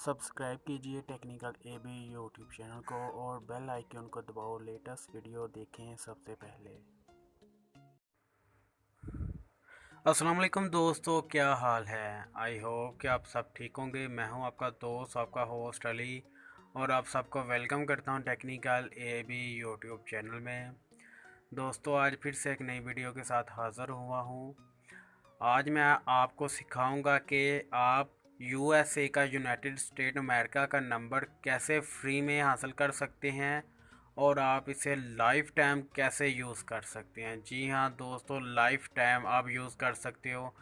Subscribe कीजिए technical AB YouTube channel को और बेल आइकन को दबाओ लेटेस्ट वीडियो देखें सबसे पहले। अस्सलाम वालेकुम दोस्तों, क्या हाल है। आई होप कि आप सब ठीक होंगे। मैं हूं आपका दोस्त, आपका होस्ट अली, और आप सबको वेलकम करता हूं टेक्निकल एबी यूट्यूब चैनल में। दोस्तों, आज फिर से एक नई वीडियो के साथ हाज़िर हुआ हूं। आज मैं आपको सिखाऊंगा कि आप यूएसए का, यूनाइटेड स्टेट अमेरिका का नंबर कैसे फ्री में हासिल कर सकते हैं और आप इसे लाइफ टाइम कैसे यूज़ कर सकते हैं। जी हाँ दोस्तों, लाइफ टाइम आप यूज़ कर सकते हो।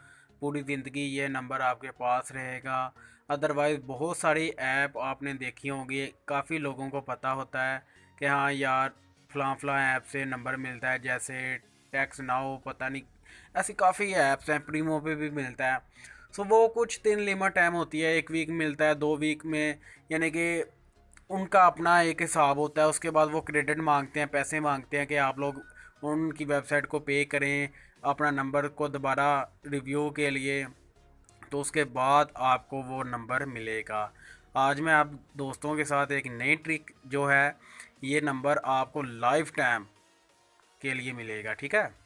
पूरी ज़िंदगी ये नंबर आपके पास रहेगा। अदरवाइज़ बहुत सारी ऐप आपने देखी होंगी, काफ़ी लोगों को पता होता है कि हाँ यार फ़लाँ ऐप से नंबर मिलता है, जैसे टैक्स नाउ, पता नहीं ऐसी काफ़ी ऐप्स हैं, प्रीमो पे भी मिलता है। सो वो कुछ दिन लिमिट टाइम होती है, 1 वीक मिलता है, 2 वीक में, यानी कि उनका अपना एक हिसाब होता है। उसके बाद वो क्रेडिट मांगते हैं, पैसे मांगते हैं कि आप लोग उनकी वेबसाइट को पे करें अपना नंबर को दोबारा रिव्यू के लिए, तो उसके बाद आपको वो नंबर मिलेगा। आज मैं आप दोस्तों के साथ एक नई ट्रिक जो है, ये नंबर आपको लाइफ टाइम के लिए मिलेगा, ठीक है।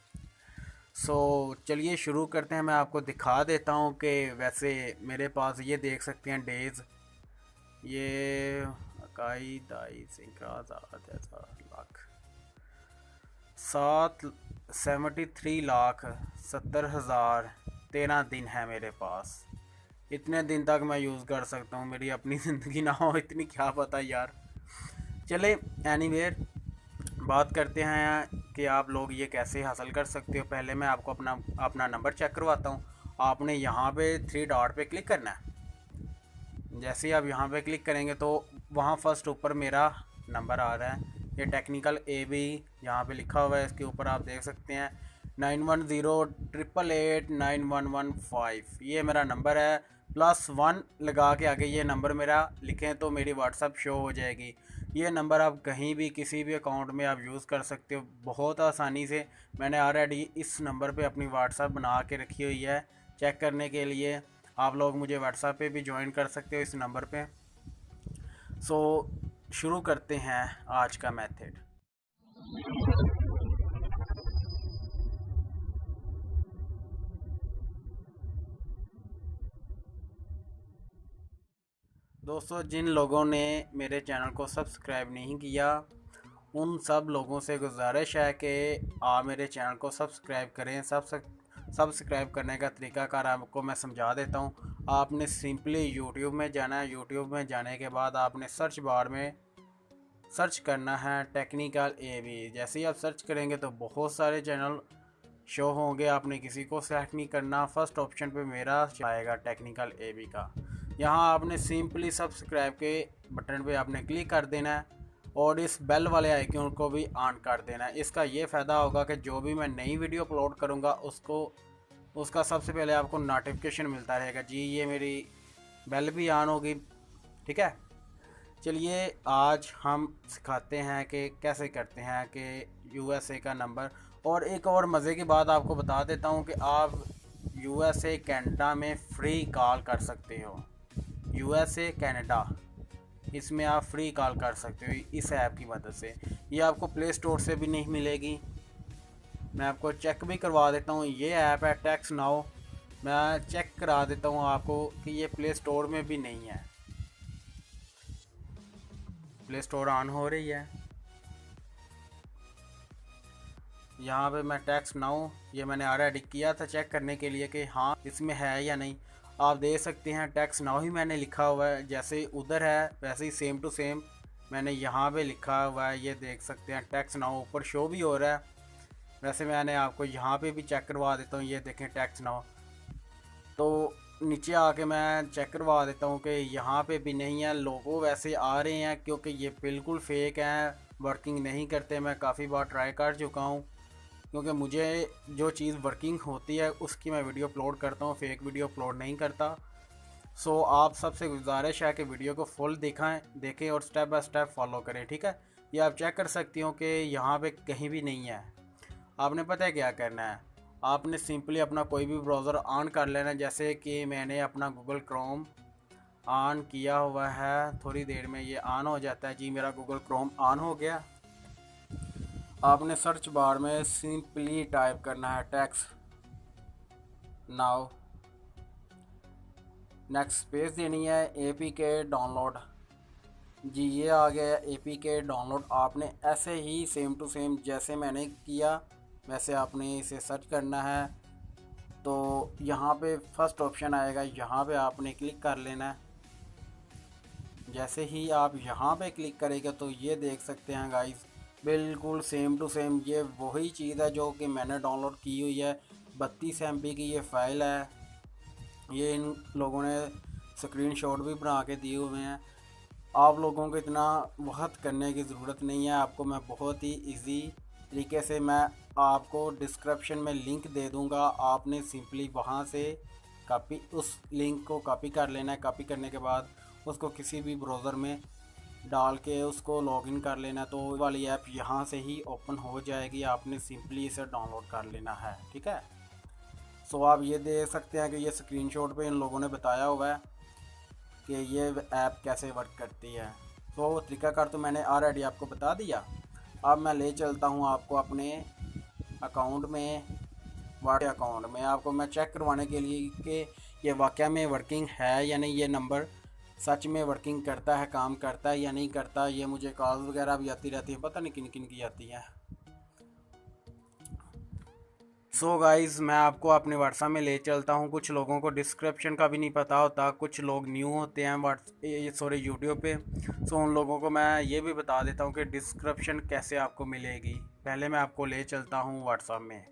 चलिए शुरू करते हैं। मैं आपको दिखा देता हूँ कि वैसे मेरे पास ये देख सकते हैं डेज़, ये इकाई दाई जैसा लाख 73,70,70,013 दिन है मेरे पास। इतने दिन तक मैं यूज़ कर सकता हूँ, मेरी अपनी ज़िंदगी ना हो इतनी, क्या पता यार। चले एनीवेयर, बात करते हैं कि आप लोग ये कैसे हासिल कर सकते हो। पहले मैं आपको अपना अपना नंबर चेक करवाता हूँ। आपने यहाँ पे 3 डॉट पे क्लिक करना है। जैसे ही आप यहाँ पे क्लिक करेंगे तो वहाँ फर्स्ट ऊपर मेरा नंबर आ रहा है, ये टेक्निकल ए बी यहाँ पे लिखा हुआ है। इसके ऊपर आप देख सकते हैं 9108889115, ये मेरा नंबर है। +1 लगा के आगे ये नंबर मेरा लिखें तो मेरी व्हाट्सअप शो हो जाएगी। ये नंबर आप कहीं भी किसी भी अकाउंट में आप यूज़ कर सकते हो बहुत आसानी से। मैंने ऑलरेडी इस नंबर पे अपनी व्हाट्सअप बना के रखी हुई है चेक करने के लिए। आप लोग मुझे व्हाट्सएप पे भी ज्वाइन कर सकते हो इस नंबर पे। शुरू करते हैं आज का मेथड। दोस्तों, जिन लोगों ने मेरे चैनल को सब्सक्राइब नहीं किया, उन सब लोगों से गुजारिश है कि आप मेरे चैनल को सब्सक्राइब करें। सब्सक्राइब करने का तरीकाकार आपको मैं समझा देता हूँ। आपने सिंपली यूट्यूब में जाना है। यूट्यूब में जाने के बाद आपने सर्च बार में सर्च करना है टेक्निकल ए बी। जैसे ही आप सर्च करेंगे तो बहुत सारे चैनल शो होंगे, आपने किसी को सेलेक्ट नहीं करना। फर्स्ट ऑप्शन पे मेरा आएगा टेक्निकल ए बी का। यहाँ आपने सिंपली सब्सक्राइब के बटन पे आपने क्लिक कर देना है और इस बेल वाले आइकन को भी ऑन कर देना है। इसका ये फ़ायदा होगा कि जो भी मैं नई वीडियो अपलोड करूँगा उसका सबसे पहले आपको नोटिफिकेशन मिलता रहेगा। जी, ये मेरी बेल भी ऑन होगी, ठीक है। चलिए आज हम सिखाते हैं कि कैसे करते हैं कि यूएसए का नंबर। और एक और मज़े की बात आपको बता देता हूँ कि आप यूएसए कनाडा में फ्री कॉल कर सकते हो। यूएसए कनाडा, इसमें आप फ्री कॉल कर सकते हो इस ऐप की मदद से। ये आपको प्ले स्टोर से भी नहीं मिलेगी। मैं आपको चेक भी करवा देता हूँ। ये ऐप है टैक्स नाउ, मैं चेक करा देता हूँ आपको कि ये प्ले स्टोर में भी नहीं है। प्ले स्टोर ऑन हो रही है। यहाँ पे मैं टैक्स नाउ, ये मैंने ऑलरेडी किया था चेक करने के लिए कि हाँ इसमें है या नहीं। आप देख सकते हैं टैक्स नाउ ही मैंने लिखा हुआ है, जैसे उधर है वैसे ही सेम टू सेम मैंने यहाँ पे लिखा हुआ है। ये देख सकते हैं टैक्स नाउ ऊपर शो भी हो रहा है। वैसे मैंने आपको यहाँ पे भी चेक करवा देता हूँ। ये देखें टैक्स नाउ, तो नीचे आके मैं चेक करवा देता हूँ कि यहाँ पे भी नहीं है। लोगो वैसे आ रहे हैं क्योंकि ये बिल्कुल फेक हैं, वर्किंग नहीं करते। मैं काफ़ी बार ट्राई कर चुका हूँ क्योंकि मुझे जो चीज़ वर्किंग होती है उसकी मैं वीडियो अपलोड करता हूँ, फेक वीडियो अपलोड नहीं करता। आप सबसे गुजारिश है कि वीडियो को फुल देखें और स्टेप बाय स्टेप फॉलो करें, ठीक है। ये आप चेक कर सकती हो कि यहाँ पे कहीं भी नहीं है। आपने पता है क्या करना है, आपने सिंपली अपना कोई भी ब्राउज़र ऑन कर लेना है। जैसे कि मैंने अपना गूगल क्रोम ऑन किया हुआ है, थोड़ी देर में ये ऑन हो जाता है। जी मेरा गूगल क्रोम ऑन हो गया। आपने सर्च बार में सिंपली टाइप करना है टैक्स नाउ, नेक्स्ट स्पेस देनी है, APK डाउनलोड। जी ये आ गया APK डाउनलोड। आपने ऐसे ही सेम टू सेम जैसे मैंने किया वैसे आपने इसे सर्च करना है। तो यहाँ पे फर्स्ट ऑप्शन आएगा, यहाँ पे आपने क्लिक कर लेना है। जैसे ही आप यहाँ पे क्लिक करेंगे तो ये देख सकते हैं गाइस, बिल्कुल सेम टू सेम ये वही चीज़ है जो कि मैंने डाउनलोड की हुई है। 32 MB की ये फ़ाइल है। ये इन लोगों ने स्क्रीनशॉट भी बना के दिए हुए हैं। आप लोगों को इतना वक्त करने की ज़रूरत नहीं है। आपको मैं बहुत ही इजी तरीके से मैं आपको डिस्क्रिप्शन में लिंक दे दूंगा। आपने सिंपली वहां से कॉपी, उस लिंक को कॉपी कर लेना है। कॉपी करने के बाद उसको किसी भी ब्राउज़र में डाल के उसको लॉगिन कर लेना, तो वो वाली ऐप यहाँ से ही ओपन हो जाएगी। आपने सिंपली इसे डाउनलोड कर लेना है, ठीक है। सो आप ये देख सकते हैं कि ये स्क्रीनशॉट पे इन लोगों ने बताया हुआ है कि ये ऐप कैसे वर्क करती है। तो तरीकाकार तो मैंने ऑलरेडी आपको बता दिया। अब मैं ले चलता हूँ आपको अपने अकाउंट में, व्हाट्सएप अकाउंट में। आपको मैं चेक करवाने के लिए कि ये वाकया में वर्किंग है या नहीं, ये नंबर सच में वर्किंग करता है, काम करता है या नहीं करता। ये मुझे कॉल्स वगैरह भी आती रहती हैं, पता नहीं किन किन की आती हैं। सो गाइज़ मैं आपको अपने व्हाट्सएप में ले चलता हूँ। कुछ लोगों को डिस्क्रिप्शन का भी नहीं पता होता, कुछ लोग न्यू होते हैं यूट्यूब पे। सो उन लोगों को मैं ये भी बता देता हूँ कि डिस्क्रिप्शन कैसे आपको मिलेगी। पहले मैं आपको ले चलता हूँ व्हाट्सएप में।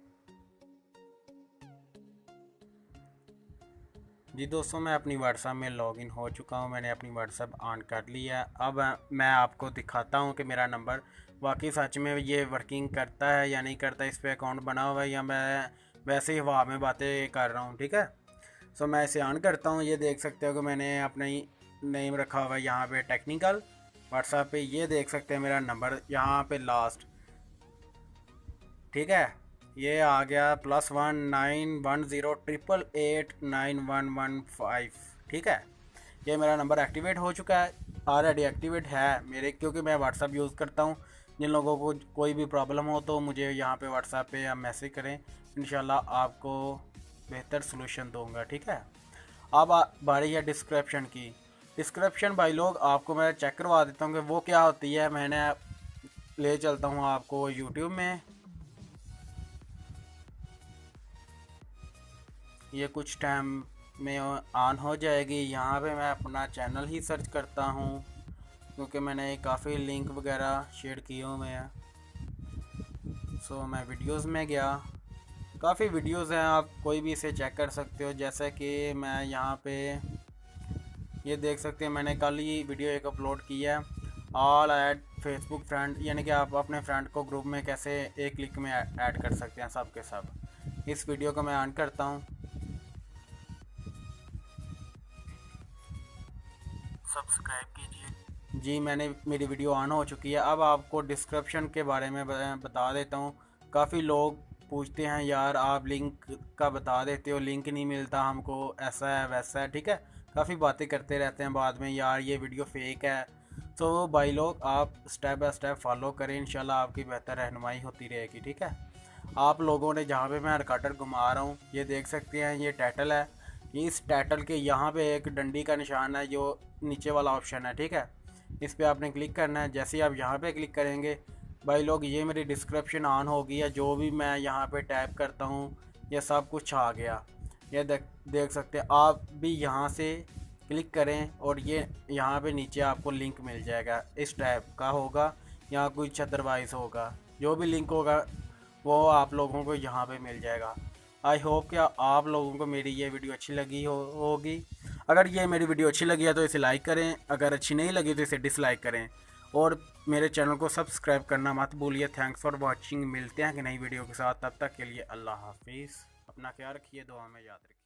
जी दोस्तों, मैं अपनी व्हाट्सएप में लॉगिन हो चुका हूँ। मैंने अपनी व्हाट्सएप ऑन कर लिया। अब मैं आपको दिखाता हूँ कि मेरा नंबर वाकई सच में ये वर्किंग करता है या नहीं करता। इस पर अकाउंट बना हुआ है या मैं वैसे ही हवा में बातें कर रहा हूँ, ठीक है। सो मैं इसे ऑन करता हूँ। ये देख सकते हो कि मैंने अपना ही नेम रखा हुआ है यहाँ पे टेक्निकल। व्हाट्सएप पे ये देख सकते हैं मेरा नंबर यहाँ पे लास्ट, ठीक है। ये आ गया +19108889115, ठीक है। ये मेरा नंबर एक्टिवेट हो चुका है, ऑलरेडी एक्टिवेट है मेरे, क्योंकि मैं व्हाट्सएप यूज़ करता हूँ। जिन लोगों को कोई भी प्रॉब्लम हो तो मुझे यहाँ पे व्हाट्सएप पे आप मैसेज करें, इंशाल्लाह आपको बेहतर सलूशन दूंगा, ठीक है। अब बारी है डिस्क्रिप्शन की। डिस्क्रिप्शन भाई लोग आपको मैं चेक करवा देता हूँ कि वो क्या होती है। मैंने ले चलता हूँ आपको यूट्यूब में। ये कुछ टाइम में ऑन हो जाएगी। यहाँ पे मैं अपना चैनल ही सर्च करता हूँ, क्योंकि मैंने काफ़ी लिंक वगैरह शेयर किए हुए हैं। सो मैं वीडियोस में गया, काफ़ी वीडियोस हैं, आप कोई भी इसे चेक कर सकते हो। जैसे कि मैं यहाँ पे ये देख सकते हैं, मैंने कल ही वीडियो एक अपलोड किया है, ऑल ऐड फेसबुक फ्रेंड, यानी कि आप अपने फ्रेंड को ग्रुप में कैसे एक क्लिक में ऐड कर सकते हैं सब के सब। इस वीडियो को मैं ऑन करता हूँ, सब्सक्राइब कीजिए। जी मैंने, मेरी वीडियो ऑन हो चुकी है। अब आपको डिस्क्रिप्शन के बारे में बता देता हूँ। काफ़ी लोग पूछते हैं यार आप लिंक का बता देते हो, लिंक नहीं मिलता हमको, ऐसा है वैसा है, ठीक है। काफ़ी बातें करते रहते हैं बाद में, यार ये वीडियो फेक है। तो भाई लोग आप स्टेप बाय स्टेप फॉलो करें, इंशाल्लाह आपकी बेहतर रहनुमाई होती रहेगी, ठीक है। आप लोगों ने जहाँ पे मैं रिकॉर्डर घुमा रहा हूँ ये देख सकते हैं, ये टाइटल है। इस टाइटल के यहाँ पे एक डंडी का निशान है जो नीचे वाला ऑप्शन है, ठीक है। इस पर आपने क्लिक करना है। जैसे ही आप यहाँ पे क्लिक करेंगे भाई लोग, ये मेरी डिस्क्रिप्शन ऑन हो गई है। जो भी मैं यहाँ पे टाइप करता हूँ ये सब कुछ आ गया। ये देख सकते हैं। आप भी यहाँ से क्लिक करें और ये यहाँ पे नीचे आपको लिंक मिल जाएगा, इस टाइप का होगा या कुछ अदरवाइज होगा। जो भी लिंक होगा वो आप लोगों को यहाँ पे मिल जाएगा। आई होप कि आप लोगों को मेरी ये वीडियो अच्छी लगी होगी। अगर ये मेरी वीडियो अच्छी लगी है तो इसे लाइक करें, अगर अच्छी नहीं लगी तो इसे डिसलाइक करें, और मेरे चैनल को सब्सक्राइब करना मत भूलिए। Thanks for watching. मिलते हैं कि नई वीडियो के साथ, तब तक के लिए अल्लाह हाफिज़। अपना ख्याल रखिए, दुआ में याद रखिए।